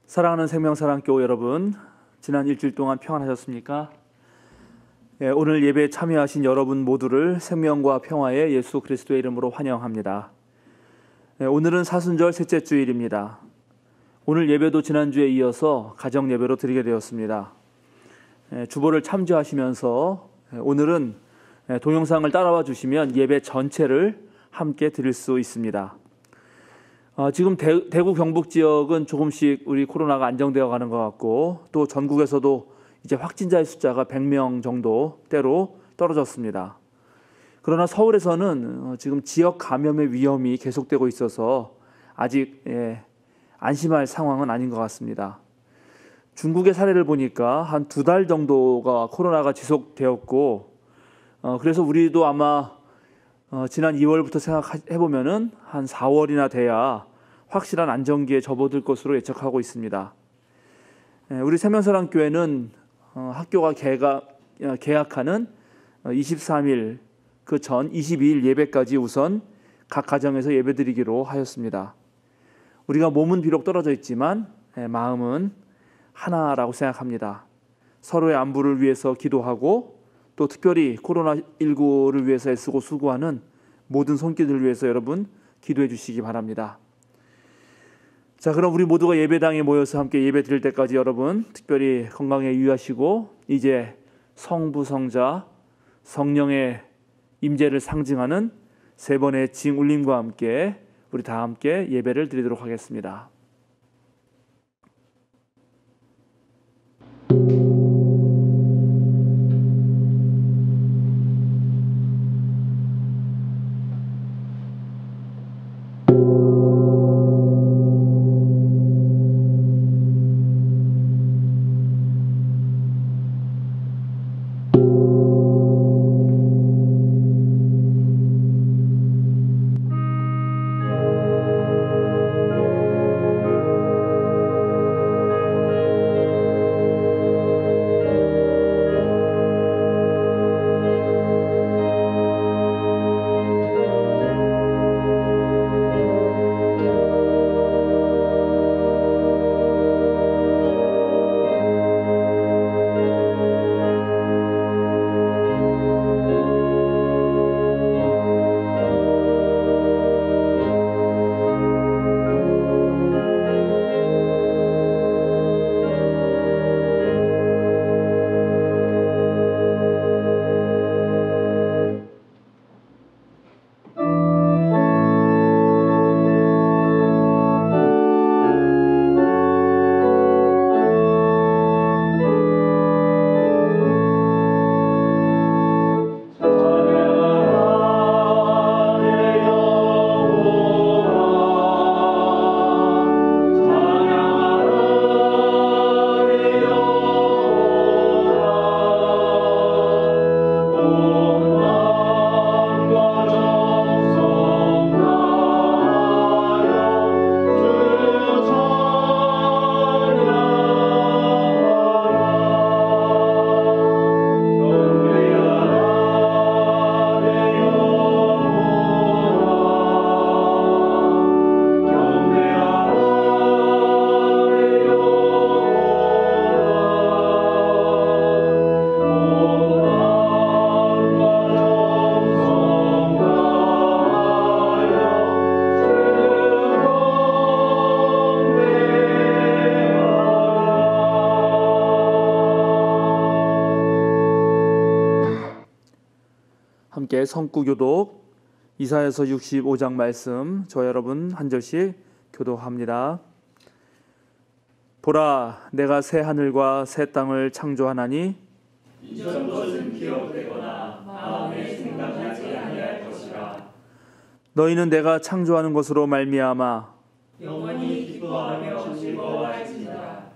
사랑하는 생명사랑교회 여러분, 지난 일주일 동안 평안하셨습니까? 오늘 예배에 참여하신 여러분 모두를 생명과 평화의 예수 그리스도의 이름으로 환영합니다. 오늘은 사순절 셋째 주일입니다. 오늘 예배도 지난주에 이어서 가정 예배로 드리게 되었습니다. 주보를 참조하시면서 오늘은 동영상을 따라와 주시면 예배 전체를 함께 드릴 수 있습니다. 지금 대구 경북 지역은 조금씩 우리 코로나가 안정되어 가는 것 같고, 또 전국에서도 이제 확진자의 숫자가 100명 정도대로 떨어졌습니다. 그러나 서울에서는 지금 지역 감염의 위험이 계속되고 있어서 아직 안심할 상황은 아닌 것 같습니다. 중국의 사례를 보니까 한 2달 정도가 코로나가 지속되었고, 그래서 우리도 아마 지난 2월부터 생각해보면은 한 4월이나 돼야 확실한 안정기에 접어들 것으로 예측하고 있습니다. 우리 생명사랑교회는 학교가 개학하는 23일 그 전 22일 예배까지 우선 각 가정에서 예배드리기로 하였습니다. 우리가 몸은 비록 떨어져 있지만 마음은 하나라고 생각합니다. 서로의 안부를 위해서 기도하고, 또 특별히 코로나19를 위해서 애쓰고 수고하는 모든 손길들을 위해서 여러분 기도해 주시기 바랍니다. 자, 그럼 우리 모두가 예배당에 모여서 함께 예배 드릴 때까지 여러분 특별히 건강에 유의하시고, 이제 성부, 성자, 성령의 임재를 상징하는 3번의 징 울림과 함께 우리 다 함께 예배를 드리도록 하겠습니다. 함께 성구교독 이사야서 65장 말씀 저 여러분 한 절씩 교독합니다. 보라, 내가 새 하늘과 새 땅을 창조하나니 이전 것은 기억되거나 마음에 생각하지 아니할 것이라. 너희는 내가 창조하는 것으로 말미암아 영원히 기뻐하며 즐거워할지니라.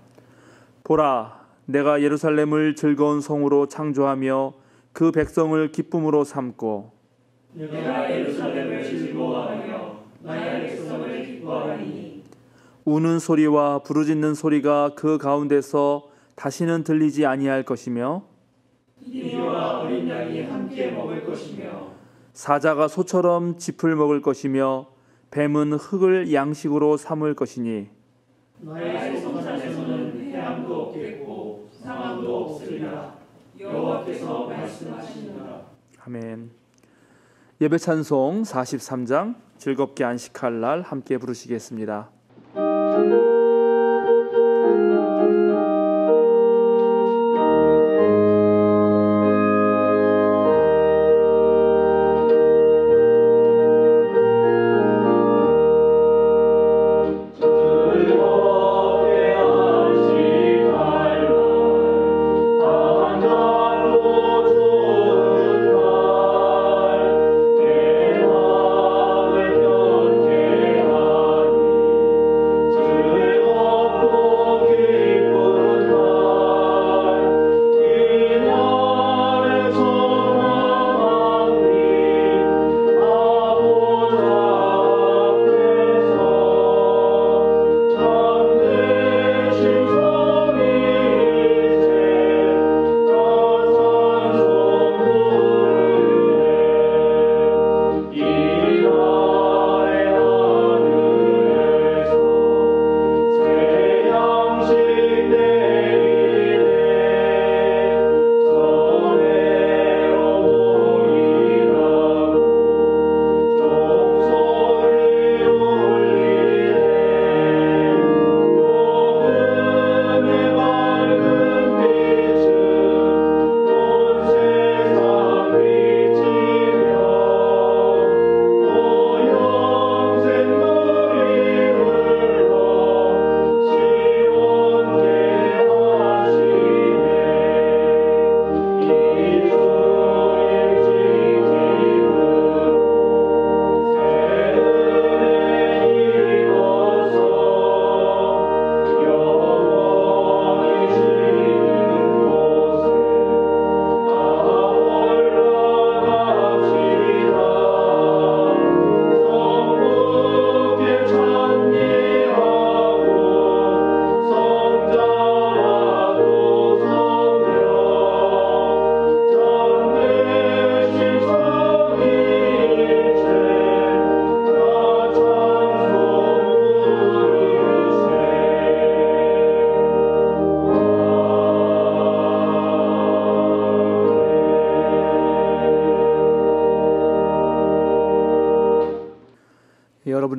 보라, 내가 예루살렘을 즐거운 성으로 창조하며 그 백성을 기쁨으로 삼고 내가 예루살렘을 즐거워하며 나의 백성을 기뻐하리니 우는 소리와 부르짖는 소리가 그 가운데서 다시는 들리지 아니할 것이며 이와 어린 양이 함께 먹을 것이며 사자가 소처럼 짚을 먹을 것이며 뱀은 흙을 양식으로 삼을 것이니 나의 성산에서는 해함도 없겠고 상함도 없으리라. 여호와께서 말씀하시니라. 아멘. 예배 찬송 43장 즐겁게 안식할 날 함께 부르시겠습니다.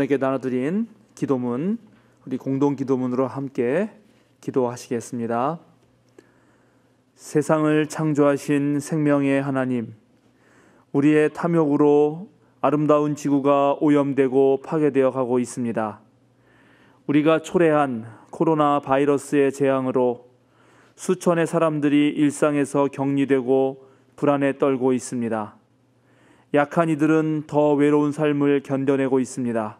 여러분에게 나눠드린 기도문, 우리 공동 기도문으로 함께 기도하시겠습니다. 세상을 창조하신 생명의 하나님, 우리의 탐욕으로 아름다운 지구가 오염되고 파괴되어 가고 있습니다. 우리가 초래한 코로나 바이러스의 재앙으로 수천의 사람들이 일상에서 격리되고 불안에 떨고 있습니다. 약한 이들은 더 외로운 삶을 견뎌내고 있습니다.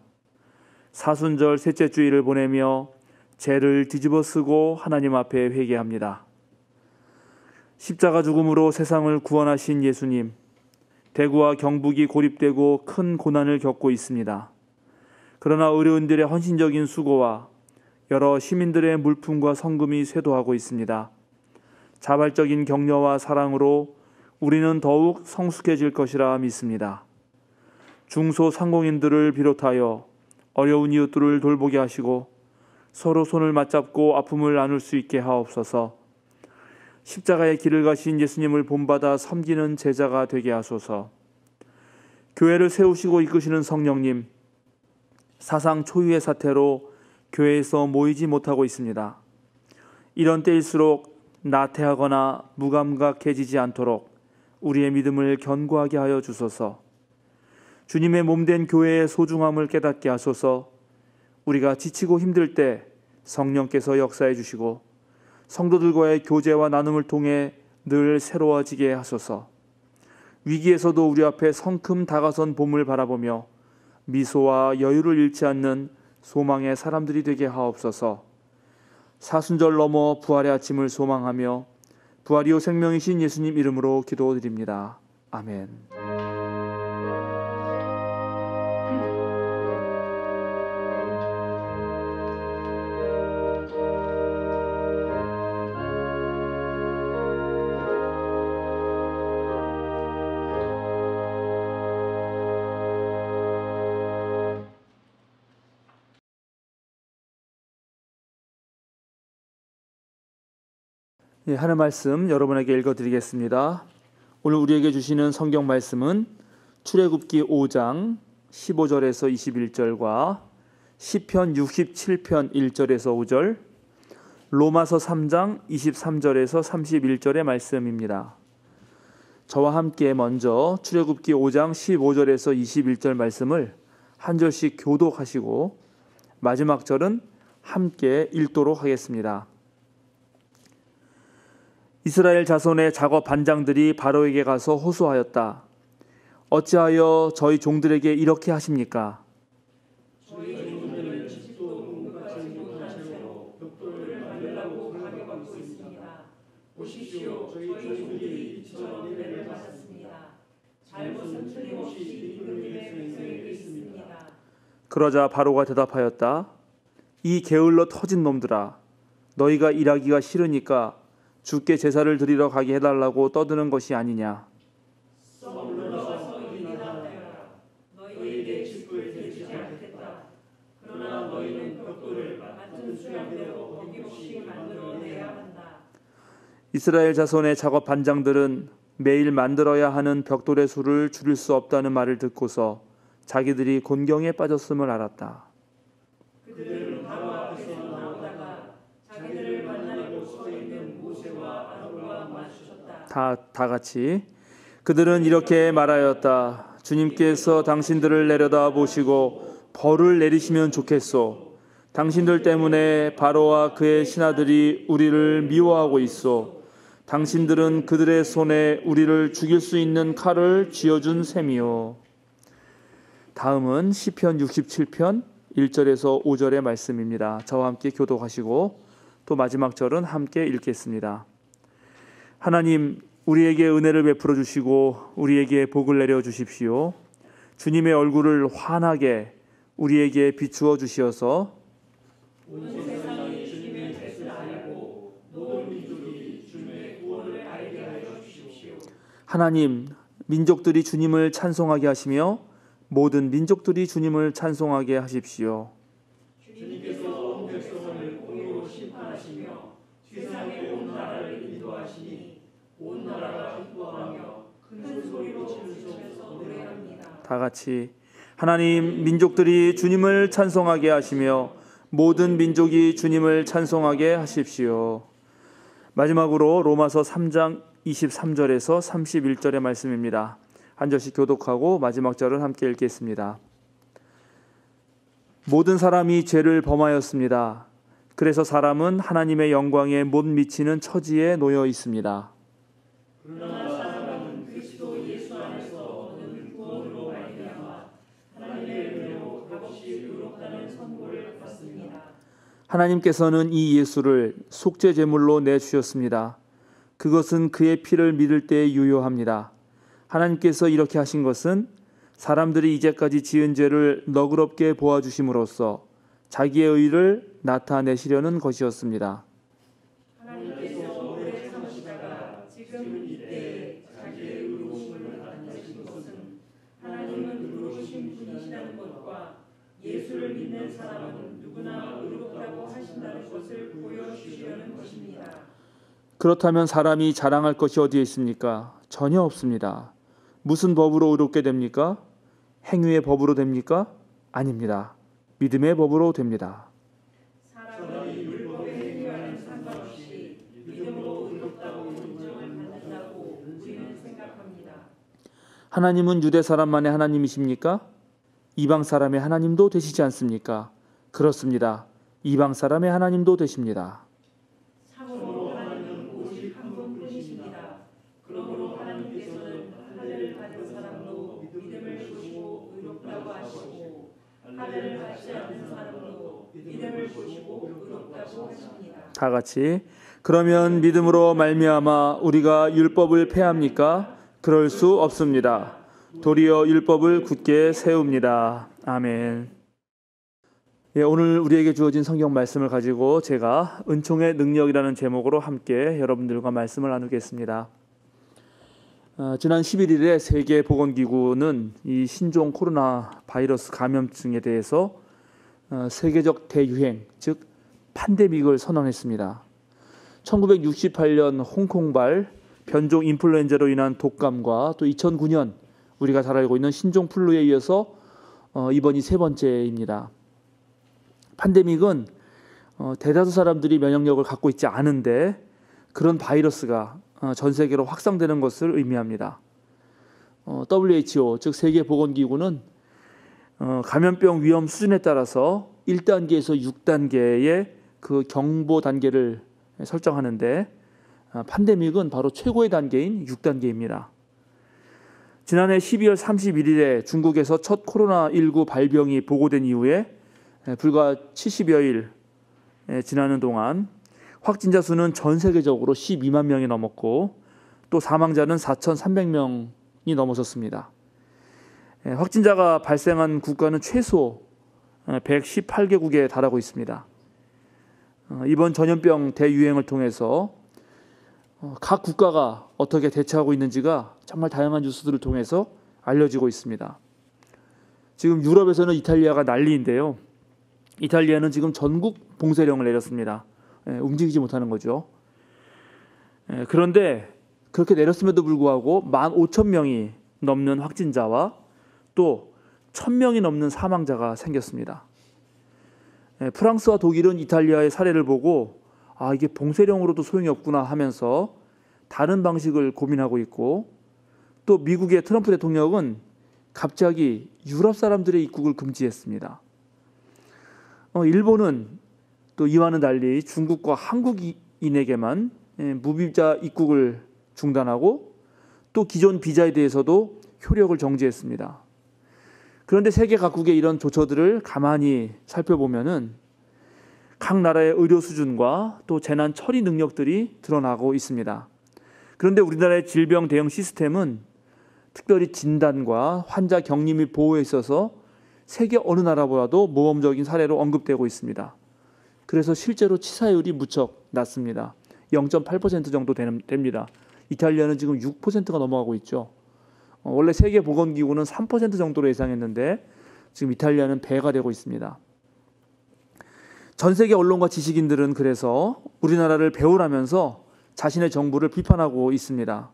사순절 셋째 주일을 보내며 죄를 뒤집어쓰고 하나님 앞에 회개합니다. 십자가 죽음으로 세상을 구원하신 예수님, 대구와 경북이 고립되고 큰 고난을 겪고 있습니다. 그러나 의료인들의 헌신적인 수고와 여러 시민들의 물품과 성금이 쇄도하고 있습니다. 자발적인 격려와 사랑으로 우리는 더욱 성숙해질 것이라 믿습니다. 중소상공인들을 비롯하여 어려운 이웃들을 돌보게 하시고 서로 손을 맞잡고 아픔을 나눌 수 있게 하옵소서. 십자가의 길을 가신 예수님을 본받아 섬기는 제자가 되게 하소서. 교회를 세우시고 이끄시는 성령님, 사상 초유의 사태로 교회에서 모이지 못하고 있습니다. 이런 때일수록 나태하거나 무감각해지지 않도록 우리의 믿음을 견고하게 하여 주소서. 주님의 몸된 교회의 소중함을 깨닫게 하소서. 우리가 지치고 힘들 때 성령께서 역사해 주시고 성도들과의 교제와 나눔을 통해 늘 새로워지게 하소서. 위기에서도 우리 앞에 성큼 다가선 봄을 바라보며 미소와 여유를 잃지 않는 소망의 사람들이 되게 하옵소서. 사순절 넘어 부활의 아침을 소망하며 부활이요 생명이신 예수님 이름으로 기도드립니다. 아멘. 하는 말씀 여러분에게 읽어드리겠습니다. 오늘 우리에게 주시는 성경 말씀은 출애굽기 5장 15절에서 21절과 시편 67편 1절에서 5절, 로마서 3장 23절에서 31절의 말씀입니다. 저와 함께 먼저 출애굽기 5장 15절에서 21절 말씀을 한 절씩 교독하시고 마지막 절은 함께 읽도록 하겠습니다. 이스라엘 자손의 작업 반장들이 바로에게 가서 호소하였다. 어찌하여 저희 종들에게 이렇게 하십니까? 저희 종들은 집도 공급하지 못한 채로 벽돌을 만들라고 강요받고 있습니다. 보십시오, 저희 종들이 이처럼 은혜를 받았습니다. 잘못은 틀림없이 임금님의 백성에게 있습니다. 그러자 바로가 대답하였다. 이 게을러 터진 놈들아, 너희가 일하기가 싫으니까 주께 제사를 드리러 가게 해달라고 떠드는 것이 아니냐. 물러나서 일하라. 너희에게 집을 대주지 않겠다. 그러나 너희는 벽돌을 맡은 수량대로 어김없이 만들어내야 한다. 이스라엘 자손의 작업 반장들은 매일 만들어야 하는 벽돌의 수를 줄일 수 없다는 말을 듣고서 자기들이 곤경에 빠졌음을 알았다. 그들은 바로 앞에서 나오다가 자기들을 만나려고 서 있는 모세와 아론과 마주쳤다. 다 같이 그들은 이렇게 말하였다. 주님께서 당신들을 내려다 보시고 벌을 내리시면 좋겠소. 당신들 때문에 바로와 그의 신하들이 우리를 미워하고 있소. 당신들은 그들의 손에 우리를 죽일 수 있는 칼을 쥐어준 셈이요. 다음은 시편 67편 1절에서 5절의 말씀입니다. 저와 함께 교독하시고 또 마지막 절은 함께 읽겠습니다. 하나님, 우리에게 은혜를 베풀어 주시고 우리에게 복을 내려 주십시오. 주님의 얼굴을 환하게 우리에게 비추어 주시어서 온 세상이 주님의 뜻을 알고 모든 민족이 주님의 구원을 알게 하여 주십시오. 하나님, 민족들이 주님을 찬송하게 하시며 모든 민족들이 주님을 찬송하게 하십시오. 주님께서 온 백성을 공의로 심판하시며 세상의 온 나라를 인도하시니 온 나라가 기뻐하며 큰 소리로 춤추면서 노래합니다. 다 같이 하나님, 민족들이 주님을 찬송하게 하시며 모든 민족이 주님을 찬송하게 하십시오. 마지막으로 로마서 3장 23절에서 31절의 말씀입니다. 한 절씩 교독하고 마지막 절을 함께 읽겠습니다. 모든 사람이 죄를 범하였습니다. 그래서 사람은 하나님의 영광에 못 미치는 처지에 놓여 있습니다. 그러나 사람은 그리스도 예수 안에서 얻은 구원으로 말미암아 하나님의 은혜로 값이 의롭다는 선고를 받습니다. 하나님께서는 이 예수를 속죄 제물로 내주셨습니다. 그것은 그의 피를 믿을 때에 유효합니다. 하나님께서 이렇게 하신 것은 사람들이 이제까지 지은 죄를 너그럽게 보아주심으로써 자기의 의를 나타내시려는 것이었습니다. 하나님께서 오래 참으시다가 지금 이때 자기의 의로우심을 나타내신 것은 하나님은 의로우신 분이시라는 것과 예수를 믿는 사람은 누구나 의롭다고 하신다는 것을 보여주시려는 것입니다. 그렇다면 사람이 자랑할 것이 어디에 있습니까? 전혀 없습니다. 무슨 법으로 의롭게 됩니까? 행위의 법으로 됩니까? 아닙니다. 믿음의 법으로 됩니다. 사람이 율법의 행위와는 상관없이 믿음으로 의롭다고 인정을 받는다고 우리는 생각합니다. 하나님은 유대 사람만의 하나님이십니까? 이방 사람의 하나님도 되시지 않습니까? 그렇습니다. 이방 사람의 하나님도 되십니다. 참으로 하나님은 오직 한 분뿐이십니다. 그러므로 하나님께서는 할례를 받은 사람도 믿음을 보시고 의롭다고 하시고 할례를 받지 않는 사람도 믿음을 보시고 의롭다고 하십니다. 다 같이 그러면 믿음으로 말미암아 우리가 율법을 폐합니까? 그럴 수 없습니다. 도리어 율법을 굳게 세웁니다. 아멘. 오늘 우리에게 주어진 성경 말씀을 가지고 제가 은총의 능력이라는 제목으로 함께 여러분들과 말씀을 나누겠습니다. 지난 11일에 세계보건기구는 이 신종 코로나 바이러스 감염증에 대해서 세계적 대유행, 즉 팬데믹을 선언했습니다. 1968년 홍콩발 변종 인플루엔자로 인한 독감과 또 2009년 우리가 잘 알고 있는 신종플루에 이어서 이번이 세 번째입니다. 팬데믹은 대다수 사람들이 면역력을 갖고 있지 않은데 그런 바이러스가 전 세계로 확산되는 것을 의미합니다. WHO 즉 세계보건기구는 감염병 위험 수준에 따라서 1단계에서 6단계의 그 경보 단계를 설정하는데 팬데믹은 바로 최고의 단계인 6단계입니다. 지난해 12월 31일에 중국에서 첫 코로나19 발병이 보고된 이후에 불과 70여일 지나는 동안 확진자 수는 전 세계적으로 12만 명이 넘었고 또 사망자는 4,300명이 넘어섰습니다. 확진자가 발생한 국가는 최소 118개국에 달하고 있습니다. 이번 전염병 대유행을 통해서 각 국가가 어떻게 대처하고 있는지가 정말 다양한 뉴스들을 통해서 알려지고 있습니다. 지금 유럽에서는 이탈리아가 난리인데요. 이탈리아는 지금 전국 봉쇄령을 내렸습니다. 움직이지 못하는 거죠. 그런데 그렇게 내렸음에도 불구하고 15,000명이 넘는 확진자와 또 1,000명이 넘는 사망자가 생겼습니다. 프랑스와 독일은 이탈리아의 사례를 보고 이게 봉쇄령으로도 소용이 없구나 하면서 다른 방식을 고민하고 있고 또 미국의 트럼프 대통령은 갑자기 유럽 사람들의 입국을 금지했습니다. 일본은 또 이와는 달리 중국과 한국인에게만 무비자 입국을 중단하고 또 기존 비자에 대해서도 효력을 정지했습니다. 그런데 세계 각국의 이런 조처들을 가만히 살펴보면은 각 나라의 의료 수준과 또 재난 처리 능력들이 드러나고 있습니다. 그런데 우리나라의 질병 대응 시스템은 특별히 진단과 환자 격리 및 보호에 있어서 세계 어느 나라보다도 모범적인 사례로 언급되고 있습니다. 그래서 실제로 치사율이 무척 낮습니다. 0.8% 정도 됩니다. 이탈리아는 지금 6%가 넘어가고 있죠. 원래 세계보건기구는 3% 정도로 예상했는데 지금 이탈리아는 배가 되고 있습니다. 전 세계 언론과 지식인들은 그래서 우리나라를 배우라면서 자신의 정부를 비판하고 있습니다.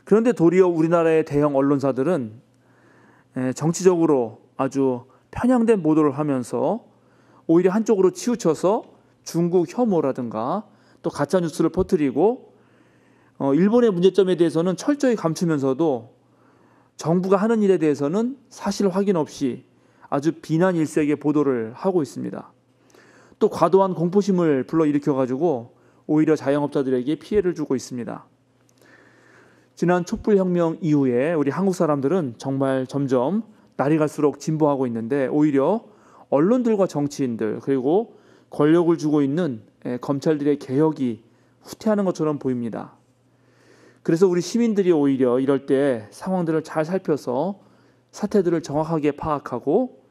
그런데 도리어 우리나라의 대형 언론사들은 정치적으로 아주 편향된 보도를 하면서 오히려 한쪽으로 치우쳐서 중국 혐오라든가 또 가짜 뉴스를 퍼뜨리고 일본의 문제점에 대해서는 철저히 감추면서도 정부가 하는 일에 대해서는 사실 확인 없이 아주 비난 일색의 보도를 하고 있습니다. 또 과도한 공포심을 불러일으켜가지고 오히려 자영업자들에게 피해를 주고 있습니다. 지난 촛불혁명 이후에 우리 한국 사람들은 정말 점점 날이 갈수록 진보하고 있는데 오히려 언론들과 정치인들 그리고 권력을 쥐고 있는 검찰들의 개혁이 후퇴하는 것처럼 보입니다. 그래서 우리 시민들이 오히려 이럴 때 상황들을 잘 살펴서 사태들을 정확하게 파악하고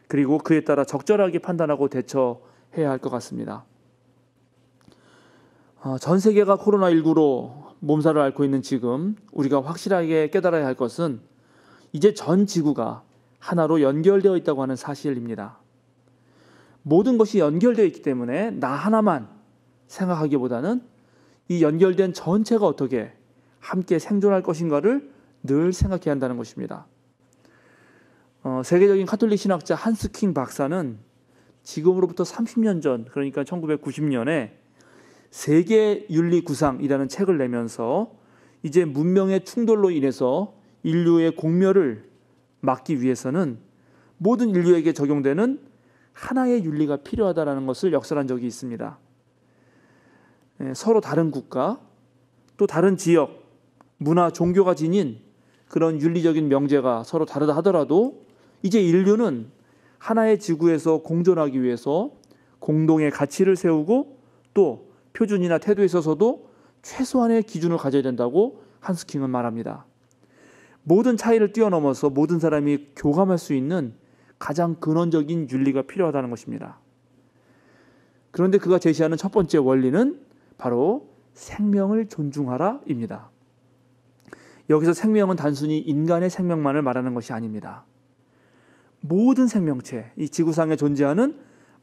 그리고 그에 따라 적절하게 판단하고 대처해야 할 것 같습니다. 전 세계가 코로나19로 몸살을 앓고 있는 지금 우리가 확실하게 깨달아야 할 것은 이제 전 지구가 하나로 연결되어 있다고 하는 사실입니다. 모든 것이 연결되어 있기 때문에 나 하나만 생각하기보다는 이 연결된 전체가 어떻게 함께 생존할 것인가를 늘 생각해야 한다는 것입니다. 세계적인 카톨릭 신학자 한스킹 박사는 지금으로부터 30년 전 그러니까 1990년에 세계 윤리 구상이라는 책을 내면서 이제 문명의 충돌로 인해서 인류의 공멸을 막기 위해서는 모든 인류에게 적용되는 하나의 윤리가 필요하다는 것을 역설한 적이 있습니다. 서로 다른 국가 또 다른 지역, 문화, 종교가 지닌 그런 윤리적인 명제가 서로 다르다 하더라도 이제 인류는 하나의 지구에서 공존하기 위해서 공동의 가치를 세우고 또 표준이나 태도에 있어서도 최소한의 기준을 가져야 된다고 한스킹은 말합니다. 모든 차이를 뛰어넘어서 모든 사람이 교감할 수 있는 가장 근원적인 윤리가 필요하다는 것입니다. 그런데 그가 제시하는 첫 번째 원리는 바로 생명을 존중하라입니다. 여기서 생명은 단순히 인간의 생명만을 말하는 것이 아닙니다. 모든 생명체, 이 지구상에 존재하는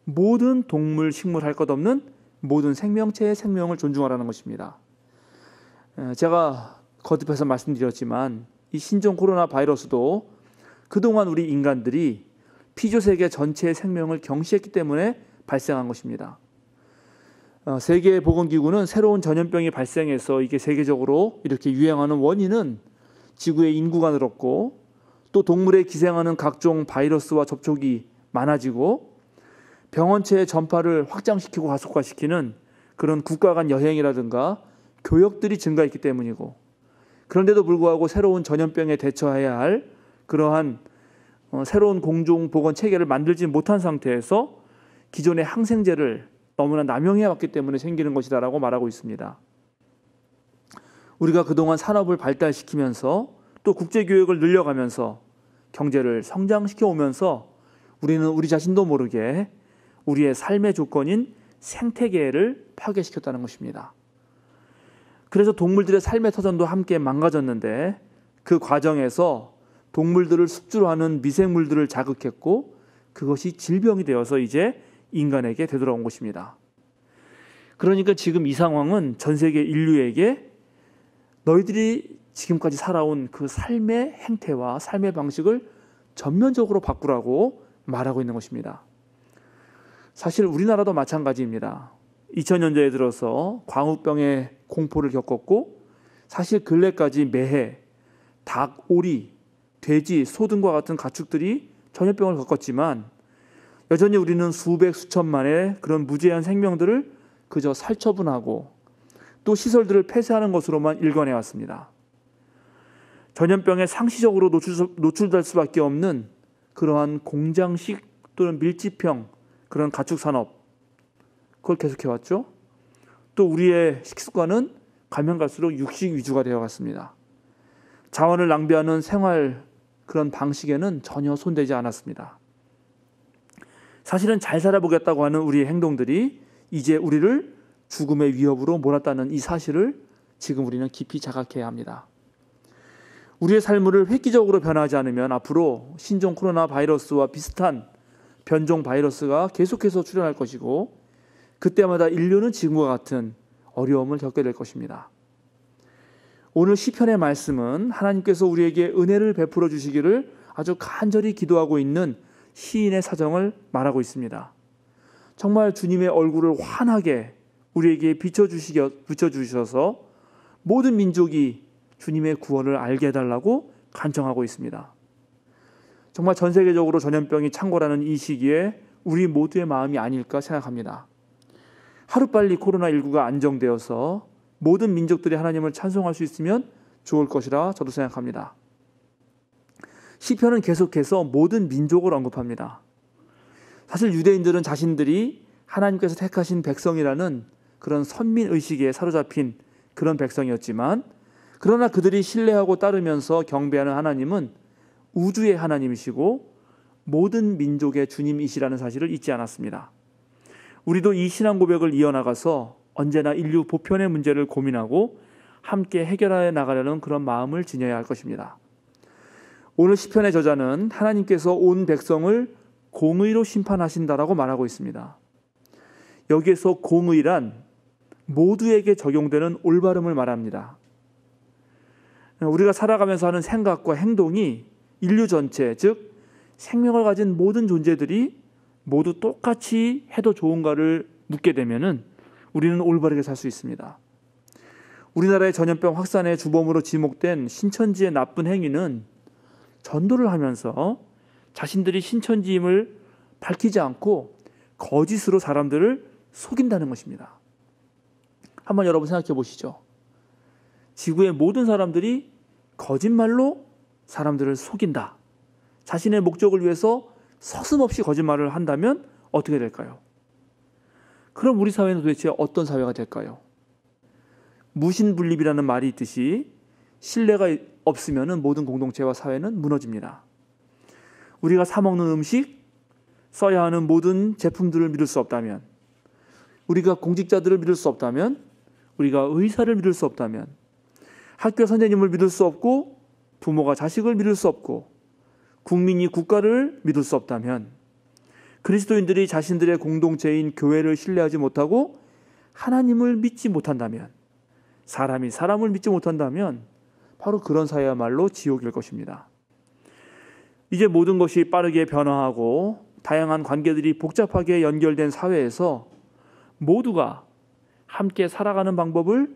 모든 동물, 식물 할 것 없는 모든 생명체의 생명을 존중하라는 것입니다. 제가 거듭해서 말씀드렸지만 이 신종 코로나 바이러스도 그동안 우리 인간들이 피조세계 전체의 생명을 경시했기 때문에 발생한 것입니다. 세계보건기구는 새로운 전염병이 발생해서 이게 세계적으로 이렇게 유행하는 원인은 지구의 인구가 늘었고 또 동물에 기생하는 각종 바이러스와 접촉이 많아지고 병원체의 전파를 확장시키고 가속화시키는 그런 국가 간 여행이라든가 교역들이 증가했기 때문이고, 그런데도 불구하고 새로운 전염병에 대처해야 할 그러한 새로운 공중보건 체계를 만들지 못한 상태에서 기존의 항생제를 너무나 남용해왔기 때문에 생기는 것이다라고 말하고 있습니다. 우리가 그동안 산업을 발달시키면서 또 국제교역을 늘려가면서 경제를 성장시켜 오면서 우리는 우리 자신도 모르게 우리의 삶의 조건인 생태계를 파괴시켰다는 것입니다. 그래서 동물들의 삶의 터전도 함께 망가졌는데 그 과정에서 동물들을 숙주로 하는 미생물들을 자극했고 그것이 질병이 되어서 이제 인간에게 되돌아온 것입니다. 그러니까 지금 이 상황은 전 세계 인류에게 너희들이 지금까지 살아온 그 삶의 행태와 삶의 방식을 전면적으로 바꾸라고 말하고 있는 것입니다. 사실 우리나라도 마찬가지입니다. 2000년대에 들어서 광우병의 공포를 겪었고 사실 근래까지 매해 닭, 오리, 돼지, 소 등과 같은 가축들이 전염병을 겪었지만 여전히 우리는 수백 수천만의 그런 무죄한 생명들을 그저 살처분하고 또 시설들을 폐쇄하는 것으로만 일관해 왔습니다. 전염병에 상시적으로 노출될 수밖에 없는 그러한 공장식 또는 밀집형 그런 가축 산업, 그걸 계속해 왔죠. 또 우리의 식습관은 가면 갈수록 육식 위주가 되어 갔습니다. 자원을 낭비하는 생활 그런 방식에는 전혀 손대지 않았습니다. 사실은 잘 살아보겠다고 하는 우리의 행동들이 이제 우리를 죽음의 위협으로 몰았다는 이 사실을 지금 우리는 깊이 자각해야 합니다. 우리의 삶을 획기적으로 변화하지 않으면 앞으로 신종 코로나 바이러스와 비슷한 변종 바이러스가 계속해서 출현할 것이고 그때마다 인류는 지금과 같은 어려움을 겪게 될 것입니다. 오늘 시편의 말씀은 하나님께서 우리에게 은혜를 베풀어 주시기를 아주 간절히 기도하고 있는 시인의 사정을 말하고 있습니다. 정말 주님의 얼굴을 환하게 우리에게 비춰주셔서 모든 민족이 주님의 구원을 알게 해달라고 간청하고 있습니다. 정말 전 세계적으로 전염병이 창궐하는 이 시기에 우리 모두의 마음이 아닐까 생각합니다. 하루빨리 코로나19가 안정되어서 모든 민족들이 하나님을 찬송할 수 있으면 좋을 것이라 저도 생각합니다. 시편은 계속해서 모든 민족을 언급합니다. 사실 유대인들은 자신들이 하나님께서 택하신 백성이라는 그런 선민의식에 사로잡힌 그런 백성이었지만 그러나 그들이 신뢰하고 따르면서 경배하는 하나님은 우주의 하나님이시고 모든 민족의 주님이시라는 사실을 잊지 않았습니다. 우리도 이 신앙 고백을 이어나가서 언제나 인류 보편의 문제를 고민하고 함께 해결해 나가려는 그런 마음을 지녀야 할 것입니다. 오늘 시편의 저자는 하나님께서 온 백성을 공의로 심판하신다라고 말하고 있습니다. 여기에서 공의란 모두에게 적용되는 올바름을 말합니다. 우리가 살아가면서 하는 생각과 행동이 인류 전체, 즉 생명을 가진 모든 존재들이 모두 똑같이 해도 좋은가를 묻게 되면은 우리는 올바르게 살 수 있습니다. 우리나라의 전염병 확산의 주범으로 지목된 신천지의 나쁜 행위는 전도를 하면서 자신들이 신천지임을 밝히지 않고 거짓으로 사람들을 속인다는 것입니다. 한번 여러분 생각해 보시죠. 지구의 모든 사람들이 거짓말로 사람들을 속인다. 자신의 목적을 위해서 서슴없이 거짓말을 한다면 어떻게 될까요? 그럼 우리 사회는 도대체 어떤 사회가 될까요? 무신분립이라는 말이 있듯이 신뢰가 없으면 모든 공동체와 사회는 무너집니다. 우리가 사 먹는 음식, 써야 하는 모든 제품들을 믿을 수 없다면, 우리가 공직자들을 믿을 수 없다면, 우리가 의사를 믿을 수 없다면, 학교 선생님을 믿을 수 없고 부모가 자식을 믿을 수 없고 국민이 국가를 믿을 수 없다면 그리스도인들이 자신들의 공동체인 교회를 신뢰하지 못하고 하나님을 믿지 못한다면, 사람이 사람을 믿지 못한다면 바로 그런 사회야말로 지옥일 것입니다. 이제 모든 것이 빠르게 변화하고 다양한 관계들이 복잡하게 연결된 사회에서 모두가 함께 살아가는 방법을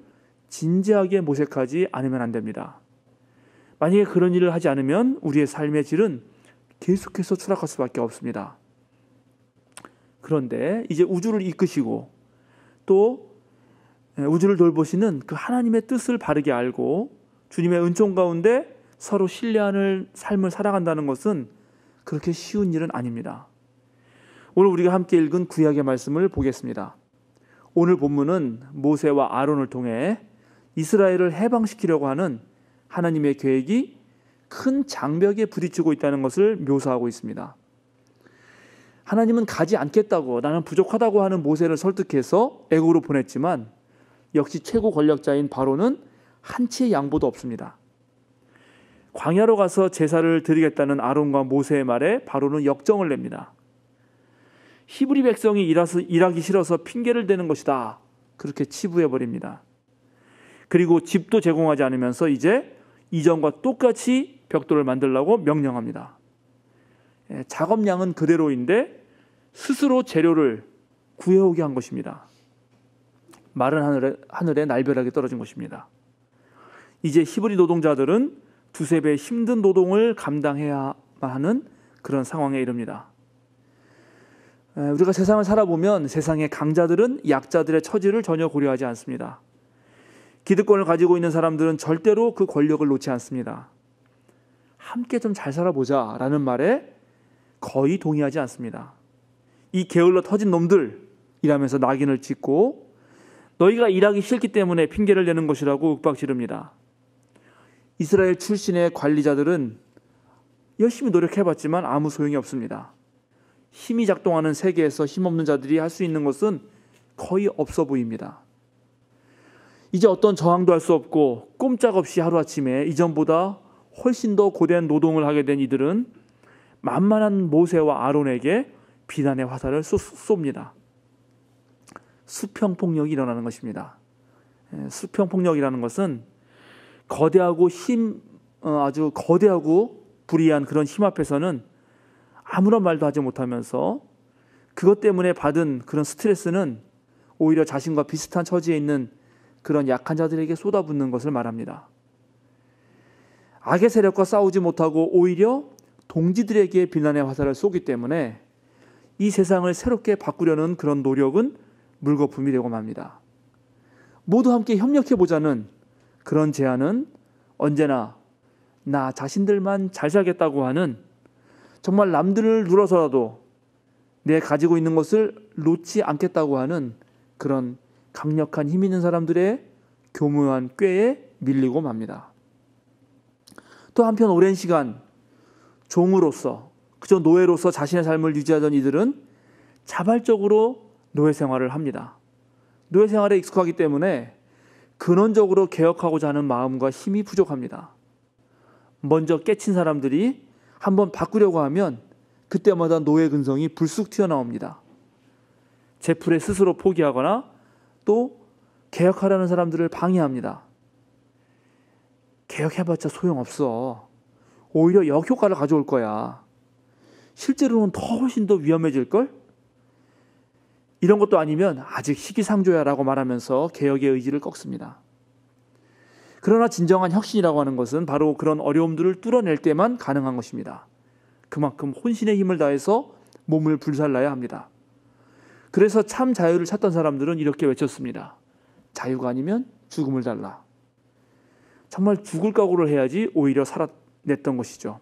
진지하게 모색하지 않으면 안 됩니다. 만약에 그런 일을 하지 않으면 우리의 삶의 질은 계속해서 추락할 수밖에 없습니다. 그런데 이제 우주를 이끄시고 또 우주를 돌보시는 그 하나님의 뜻을 바르게 알고 주님의 은총 가운데 서로 신뢰하는 삶을 살아간다는 것은 그렇게 쉬운 일은 아닙니다. 오늘 우리가 함께 읽은 구약의 말씀을 보겠습니다. 오늘 본문은 모세와 아론을 통해 이스라엘을 해방시키려고 하는 하나님의 계획이 큰 장벽에 부딪히고 있다는 것을 묘사하고 있습니다. 하나님은 가지 않겠다고, 나는 부족하다고 하는 모세를 설득해서 애국으로 보냈지만 역시 최고 권력자인 바로는 한치의 양보도 없습니다. 광야로 가서 제사를 드리겠다는 아론과 모세의 말에 바로는 역정을 냅니다. 히브리 백성이 일하기 싫어서 핑계를 대는 것이다, 그렇게 치부해버립니다. 그리고 집도 제공하지 않으면서 이제 이전과 똑같이 벽돌을 만들라고 명령합니다. 작업량은 그대로인데 스스로 재료를 구해오게 한 것입니다. 마른 하늘에 날벼락이 떨어진 것입니다. 이제 히브리 노동자들은 두세 배 힘든 노동을 감당해야만 하는 그런 상황에 이릅니다. 우리가 세상을 살아보면 세상의 강자들은 약자들의 처지를 전혀 고려하지 않습니다. 기득권을 가지고 있는 사람들은 절대로 그 권력을 놓지 않습니다. 함께 좀 잘 살아보자 라는 말에 거의 동의하지 않습니다. 이 게을러 터진 놈들 이라면서 낙인을 찍고 너희가 일하기 싫기 때문에 핑계를 대는 것이라고 윽박지릅니다. 이스라엘 출신의 관리자들은 열심히 노력해봤지만 아무 소용이 없습니다. 힘이 작동하는 세계에서 힘없는 자들이 할 수 있는 것은 거의 없어 보입니다. 이제 어떤 저항도 할 수 없고 꼼짝없이 하루아침에 이전보다 훨씬 더 고된 노동을 하게 된 이들은 만만한 모세와 아론에게 비난의 화살을 쏩니다. 수평폭력이 일어나는 것입니다. 수평폭력이라는 것은 아주 거대하고 불의한 그런 힘 앞에서는 아무런 말도 하지 못하면서 그것 때문에 받은 그런 스트레스는 오히려 자신과 비슷한 처지에 있는 그런 약한 자들에게 쏟아붓는 것을 말합니다. 악의 세력과 싸우지 못하고 오히려 동지들에게 비난의 화살을 쏘기 때문에 이 세상을 새롭게 바꾸려는 그런 노력은 물거품이 되고 맙니다. 모두 함께 협력해보자는 그런 제안은 언제나 나 자신들만 잘 살겠다고 하는, 정말 남들을 눌러서라도 내 가지고 있는 것을 놓지 않겠다고 하는 그런 강력한 힘 있는 사람들의 교묘한 꾀에 밀리고 맙니다. 또 한편 오랜 시간 종으로서, 그저 노예로서 자신의 삶을 유지하던 이들은 자발적으로 노예 생활을 합니다. 노예 생활에 익숙하기 때문에 근원적으로 개혁하고자 하는 마음과 힘이 부족합니다. 먼저 깨친 사람들이 한번 바꾸려고 하면 그때마다 노예 근성이 불쑥 튀어나옵니다. 제풀에 스스로 포기하거나 또 개혁하려는 사람들을 방해합니다. 개혁해봤자 소용없어. 오히려 역효과를 가져올 거야. 실제로는 훨씬 더 위험해질걸? 이런 것도 아니면 아직 시기상조야 라고 말하면서 개혁의 의지를 꺾습니다. 그러나 진정한 혁신이라고 하는 것은 바로 그런 어려움들을 뚫어낼 때만 가능한 것입니다. 그만큼 혼신의 힘을 다해서 몸을 불살라야 합니다. 그래서 참 자유를 찾던 사람들은 이렇게 외쳤습니다. 자유가 아니면 죽음을 달라. 정말 죽을 각오를 해야지 오히려 살아냈던 것이죠.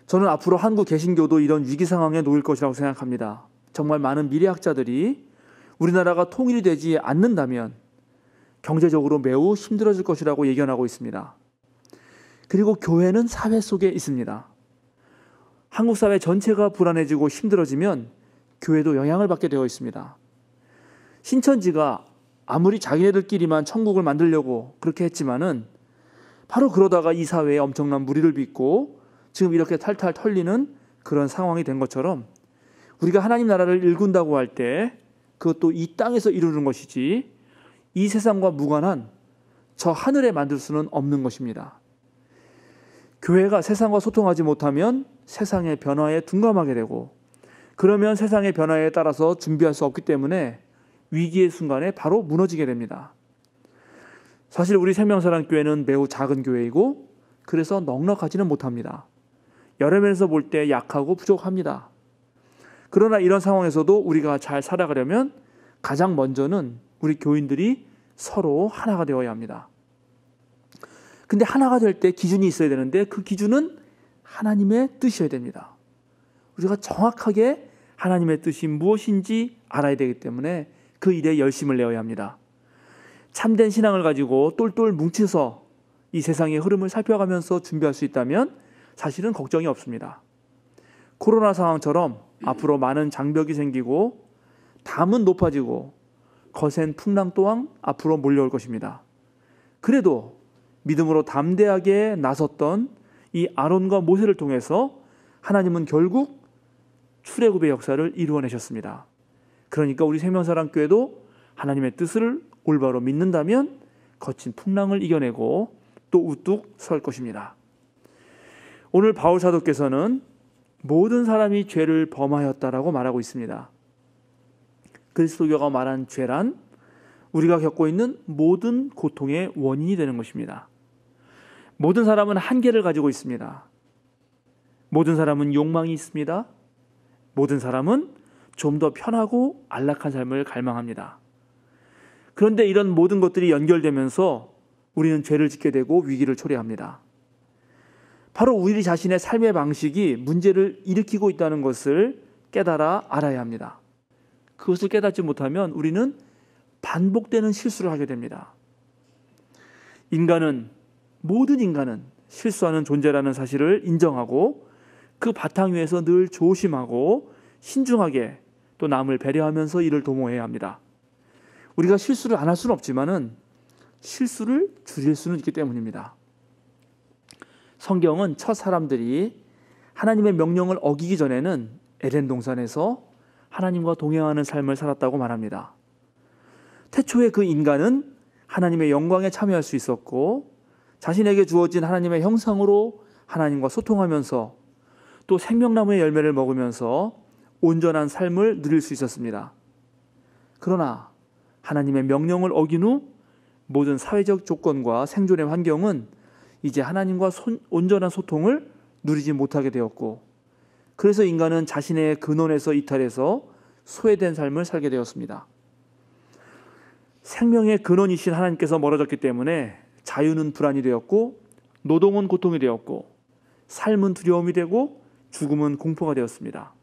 저는 앞으로 한국 개신교도 이런 위기 상황에 놓일 것이라고 생각합니다. 정말 많은 미래학자들이 우리나라가 통일이 되지 않는다면 경제적으로 매우 힘들어질 것이라고 예견하고 있습니다. 그리고 교회는 사회 속에 있습니다. 한국 사회 전체가 불안해지고 힘들어지면 교회도 영향을 받게 되어 있습니다. 신천지가 아무리 자기네들끼리만 천국을 만들려고 그렇게 했지만은 바로 그러다가 이 사회에 엄청난 무리를 빚고 지금 이렇게 탈탈 털리는 그런 상황이 된 것처럼 우리가 하나님 나라를 일군다고 할 때 그것도 이 땅에서 이루는 것이지 이 세상과 무관한 저 하늘에 만들 수는 없는 것입니다. 교회가 세상과 소통하지 못하면 세상의 변화에 둔감하게 되고, 그러면 세상의 변화에 따라서 준비할 수 없기 때문에 위기의 순간에 바로 무너지게 됩니다. 사실 우리 생명사랑교회는 매우 작은 교회이고 그래서 넉넉하지는 못합니다. 여러 면에서 볼 때 약하고 부족합니다. 그러나 이런 상황에서도 우리가 잘 살아가려면 가장 먼저는 우리 교인들이 서로 하나가 되어야 합니다. 근데 하나가 될 때 기준이 있어야 되는데 그 기준은 하나님의 뜻이어야 됩니다. 우리가 정확하게 하나님의 뜻이 무엇인지 알아야 되기 때문에 그 일에 열심을 내어야 합니다. 참된 신앙을 가지고 똘똘 뭉쳐서 이 세상의 흐름을 살펴가면서 준비할 수 있다면 사실은 걱정이 없습니다. 코로나 상황처럼 앞으로 많은 장벽이 생기고 담은 높아지고 거센 풍랑 또한 앞으로 몰려올 것입니다. 그래도 믿음으로 담대하게 나섰던 이 아론과 모세를 통해서 하나님은 결국 출애굽의 역사를 이루어내셨습니다. 그러니까 우리 생명사랑교회도 하나님의 뜻을 올바로 믿는다면 거친 풍랑을 이겨내고 또 우뚝 설 것입니다. 오늘 바울 사도께서는 모든 사람이 죄를 범하였다라고 말하고 있습니다. 그리스도교가 말한 죄란 우리가 겪고 있는 모든 고통의 원인이 되는 것입니다. 모든 사람은 한계를 가지고 있습니다. 모든 사람은 욕망이 있습니다. 모든 사람은 좀 더 편하고 안락한 삶을 갈망합니다. 그런데 이런 모든 것들이 연결되면서 우리는 죄를 짓게 되고 위기를 초래합니다. 바로 우리 자신의 삶의 방식이 문제를 일으키고 있다는 것을 깨달아 알아야 합니다. 그것을 깨닫지 못하면 우리는 반복되는 실수를 하게 됩니다. 모든 인간은 실수하는 존재라는 사실을 인정하고 그 바탕 위에서 늘 조심하고 신중하게 또 남을 배려하면서 이를 도모해야 합니다. 우리가 실수를 안 할 수는 없지만은 실수를 줄일 수는 있기 때문입니다. 성경은 첫 사람들이 하나님의 명령을 어기기 전에는 에덴 동산에서 하나님과 동행하는 삶을 살았다고 말합니다. 태초에 그 인간은 하나님의 영광에 참여할 수 있었고 자신에게 주어진 하나님의 형상으로 하나님과 소통하면서 또 생명나무의 열매를 먹으면서 온전한 삶을 누릴 수 있었습니다. 그러나 하나님의 명령을 어긴 후 모든 사회적 조건과 생존의 환경은 이제 하나님과 온전한 소통을 누리지 못하게 되었고, 그래서 인간은 자신의 근원에서 이탈해서 소외된 삶을 살게 되었습니다. 생명의 근원이신 하나님께서 멀어졌기 때문에 자유는 불안이 되었고, 노동은 고통이 되었고, 삶은 두려움이 되고, 죽음은 공포가 되었습니다.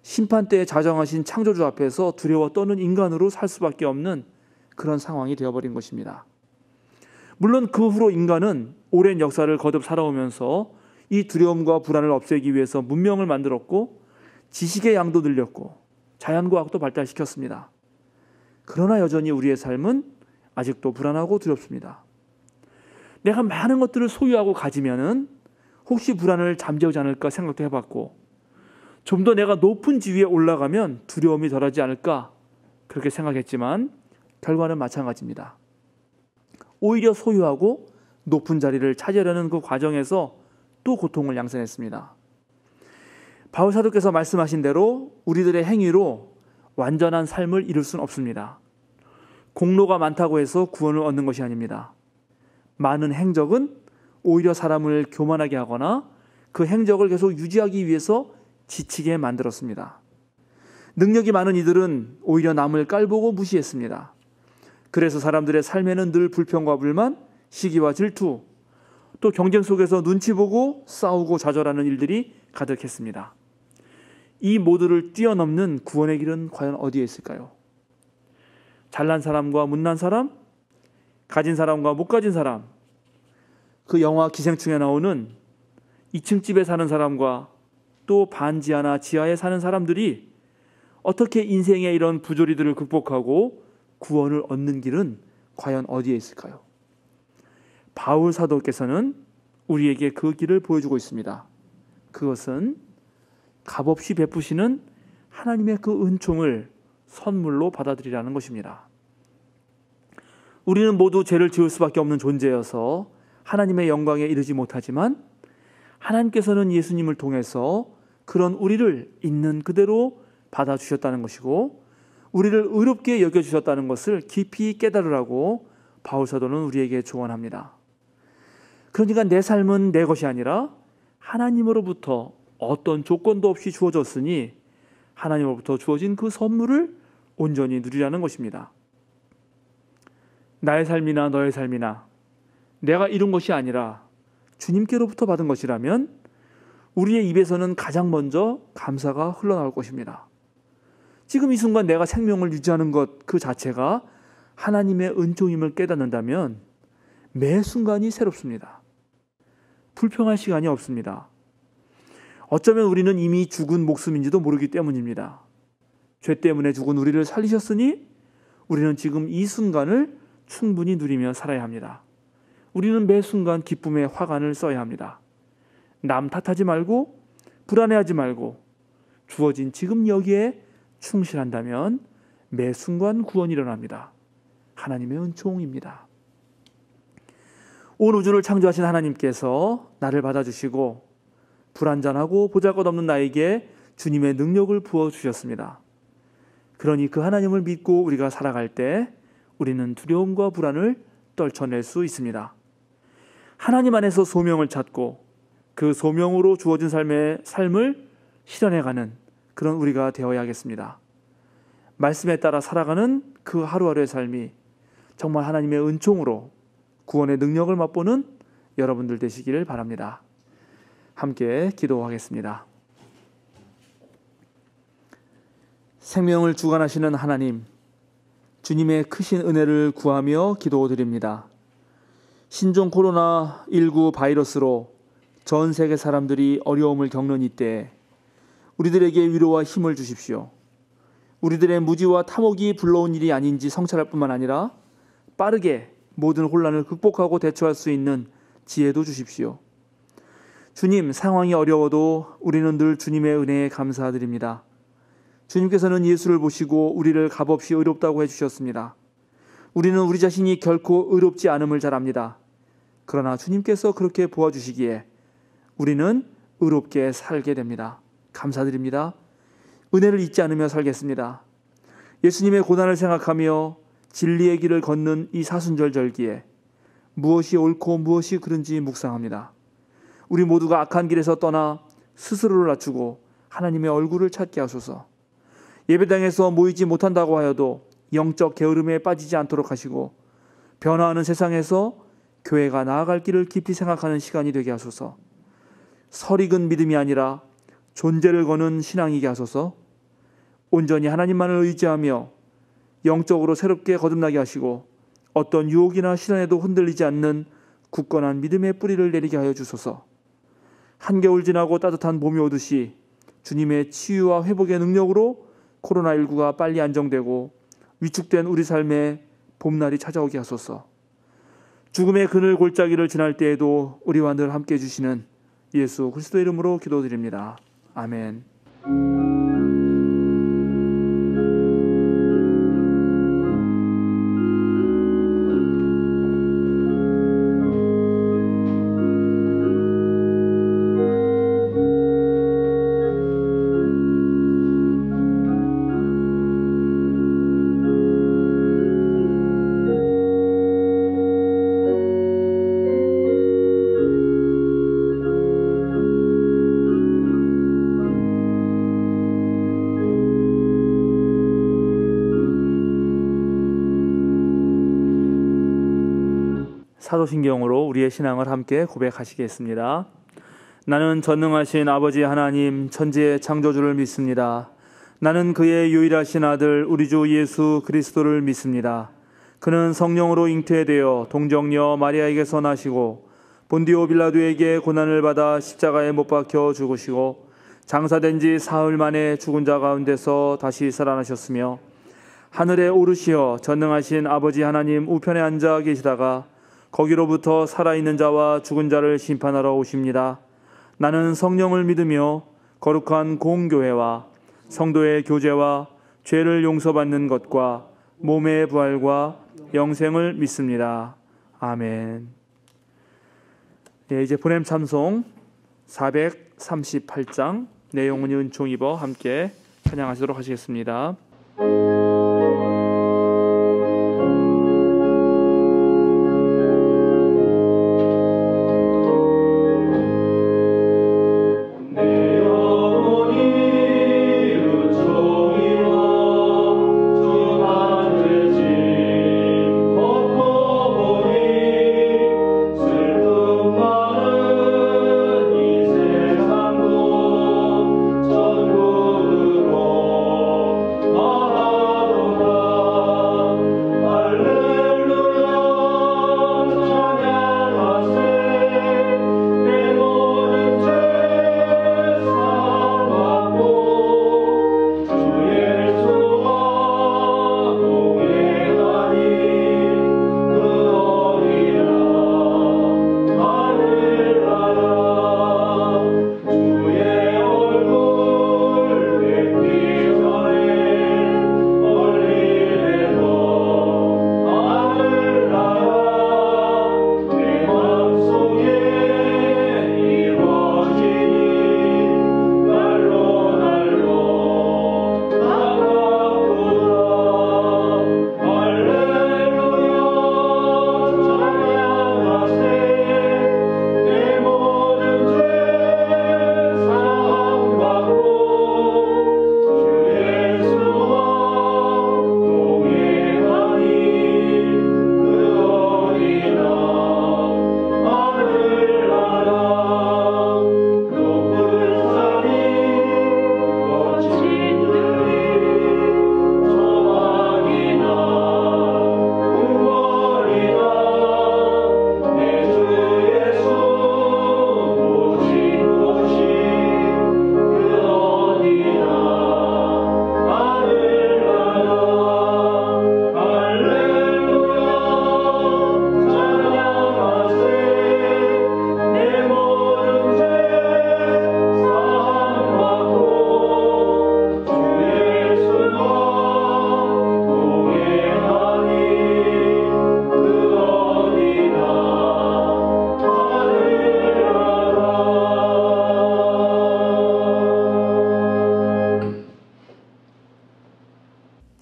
심판대에 자정하신 창조주 앞에서 두려워 떠는 인간으로 살 수밖에 없는 그런 상황이 되어버린 것입니다. 물론 그 후로 인간은 오랜 역사를 거듭 살아오면서 이 두려움과 불안을 없애기 위해서 문명을 만들었고 지식의 양도 늘렸고 자연과학도 발달시켰습니다. 그러나 여전히 우리의 삶은 아직도 불안하고 두렵습니다. 내가 많은 것들을 소유하고 가지면은 혹시 불안을 잠재우지 않을까 생각도 해봤고, 좀 더 내가 높은 지위에 올라가면 두려움이 덜하지 않을까 그렇게 생각했지만 결과는 마찬가지입니다. 오히려 소유하고 높은 자리를 차지하려는 그 과정에서 또 고통을 양산했습니다. 바울 사도께서 말씀하신 대로 우리들의 행위로 완전한 삶을 이룰 수는 없습니다. 공로가 많다고 해서 구원을 얻는 것이 아닙니다. 많은 행적은 오히려 사람을 교만하게 하거나 그 행적을 계속 유지하기 위해서 지치게 만들었습니다. 능력이 많은 이들은 오히려 남을 깔보고 무시했습니다. 그래서 사람들의 삶에는 늘 불평과 불만, 시기와 질투, 또 경쟁 속에서 눈치 보고 싸우고 좌절하는 일들이 가득했습니다. 이 모두를 뛰어넘는 구원의 길은 과연 어디에 있을까요? 잘난 사람과 못난 사람, 가진 사람과 못 가진 사람, 그 영화 기생충에 나오는 2층 집에 사는 사람과 또 반지 하나 지하에 사는 사람들이 어떻게 인생의 이런 부조리들을 극복하고 구원을 얻는 길은 과연 어디에 있을까요? 바울 사도께서는 우리에게 그 길을 보여주고 있습니다. 그것은 값없이 베푸시는 하나님의 그 은총을 선물로 받아들이라는 것입니다. 우리는 모두 죄를 지을 수밖에 없는 존재여서 하나님의 영광에 이르지 못하지만 하나님께서는 예수님을 통해서 그런 우리를 있는 그대로 받아주셨다는 것이고 우리를 의롭게 여겨주셨다는 것을 깊이 깨달으라고 바울사도는 우리에게 조언합니다. 그러니까 내 삶은 내 것이 아니라 하나님으로부터 어떤 조건도 없이 주어졌으니 하나님으로부터 주어진 그 선물을 온전히 누리라는 것입니다. 나의 삶이나 너의 삶이나 내가 이룬 것이 아니라 주님께로부터 받은 것이라면 우리의 입에서는 가장 먼저 감사가 흘러나올 것입니다. 지금 이 순간 내가 생명을 유지하는 것 그 자체가 하나님의 은총임을 깨닫는다면 매 순간이 새롭습니다. 불평할 시간이 없습니다. 어쩌면 우리는 이미 죽은 목숨인지도 모르기 때문입니다. 죄 때문에 죽은 우리를 살리셨으니 우리는 지금 이 순간을 충분히 누리며 살아야 합니다. 우리는 매 순간 기쁨의 화관을 써야 합니다. 남 탓하지 말고 불안해하지 말고 주어진 지금 여기에 충실한다면 매 순간 구원이 일어납니다. 하나님의 은총입니다. 온 우주를 창조하신 하나님께서 나를 받아주시고 불완전하고 보잘것없는 나에게 주님의 능력을 부어주셨습니다. 그러니 그 하나님을 믿고 우리가 살아갈 때 우리는 두려움과 불안을 떨쳐낼 수 있습니다. 하나님 안에서 소명을 찾고 그 소명으로 주어진 삶을 실현해가는 그런 우리가 되어야겠습니다. 말씀에 따라 살아가는 그 하루하루의 삶이 정말 하나님의 은총으로 구원의 능력을 맛보는 여러분들 되시기를 바랍니다. 함께 기도하겠습니다. 생명을 주관하시는 하나님, 주님의 크신 은혜를 구하며 기도드립니다. 신종 코로나19 바이러스로 전 세계 사람들이 어려움을 겪는 이때 우리들에게 위로와 힘을 주십시오. 우리들의 무지와 탐욕이 불러온 일이 아닌지 성찰할 뿐만 아니라 빠르게 모든 혼란을 극복하고 대처할 수 있는 지혜도 주십시오. 주님, 상황이 어려워도 우리는 늘 주님의 은혜에 감사드립니다. 주님께서는 예수를 보시고 우리를 값없이 의롭다고 해주셨습니다. 우리는 우리 자신이 결코 의롭지 않음을 잘 압니다. 그러나 주님께서 그렇게 보아주시기에 우리는 의롭게 살게 됩니다. 감사드립니다. 은혜를 잊지 않으며 살겠습니다. 예수님의 고난을 생각하며 진리의 길을 걷는 이 사순절 절기에 무엇이 옳고 무엇이 그른지 묵상합니다. 우리 모두가 악한 길에서 떠나 스스로를 낮추고 하나님의 얼굴을 찾게 하소서. 예배당에서 모이지 못한다고 하여도 영적 게으름에 빠지지 않도록 하시고 변화하는 세상에서 교회가 나아갈 길을 깊이 생각하는 시간이 되게 하소서. 설익은 믿음이 아니라 존재를 거는 신앙이게 하소서. 온전히 하나님만을 의지하며 영적으로 새롭게 거듭나게 하시고 어떤 유혹이나 시련에도 흔들리지 않는 굳건한 믿음의 뿌리를 내리게 하여 주소서. 한겨울 지나고 따뜻한 봄이 오듯이 주님의 치유와 회복의 능력으로 코로나19가 빨리 안정되고 위축된 우리 삶에 봄날이 찾아오게 하소서. 죽음의 그늘 골짜기를 지날 때에도 우리와 늘 함께해 주시는 예수 그리스도의 이름으로 기도드립니다. 아멘. 사도신경으로 우리의 신앙을 함께 고백하시겠습니다. 나는 전능하신 아버지 하나님 천지의 창조주를 믿습니다. 나는 그의 유일하신 아들 우리 주 예수 그리스도를 믿습니다. 그는 성령으로 잉태되어 동정녀 마리아에게서 나시고 본디오 빌라도에게 고난을 받아 십자가에 못 박혀 죽으시고 장사된 지 사흘 만에 죽은 자 가운데서 다시 살아나셨으며 하늘에 오르시어 전능하신 아버지 하나님 우편에 앉아 계시다가 거기로부터 살아있는 자와 죽은 자를 심판하러 오십니다. 나는 성령을 믿으며 거룩한 공교회와 성도의 교제와 죄를 용서받는 것과 몸의 부활과 영생을 믿습니다. 아멘. 네, 이제 보냄 찬송 438장 내용은 은총 입어 함께 찬양하시도록 하시겠습니다.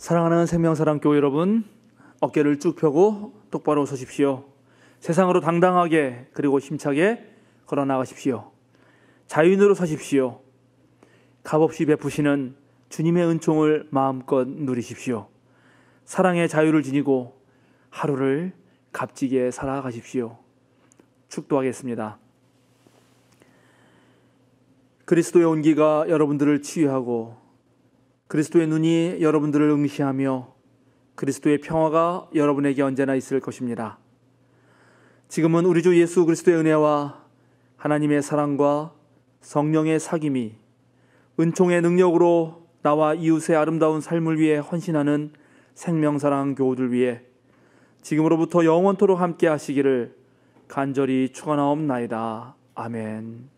사랑하는 생명사랑교회 여러분, 어깨를 쭉 펴고 똑바로 서십시오. 세상으로 당당하게 그리고 힘차게 걸어 나가십시오. 자유인으로 서십시오. 값없이 베푸시는 주님의 은총을 마음껏 누리십시오. 사랑의 자유를 지니고 하루를 값지게 살아가십시오. 축도하겠습니다. 그리스도의 온기가 여러분들을 치유하고 그리스도의 눈이 여러분들을 응시하며 그리스도의 평화가 여러분에게 언제나 있을 것입니다. 지금은 우리 주 예수 그리스도의 은혜와 하나님의 사랑과 성령의 사귐이 은총의 능력으로 나와 이웃의 아름다운 삶을 위해 헌신하는 생명사랑 교우들 위해 지금으로부터 영원토록 함께 하시기를 간절히 축원하옵나이다. 아멘.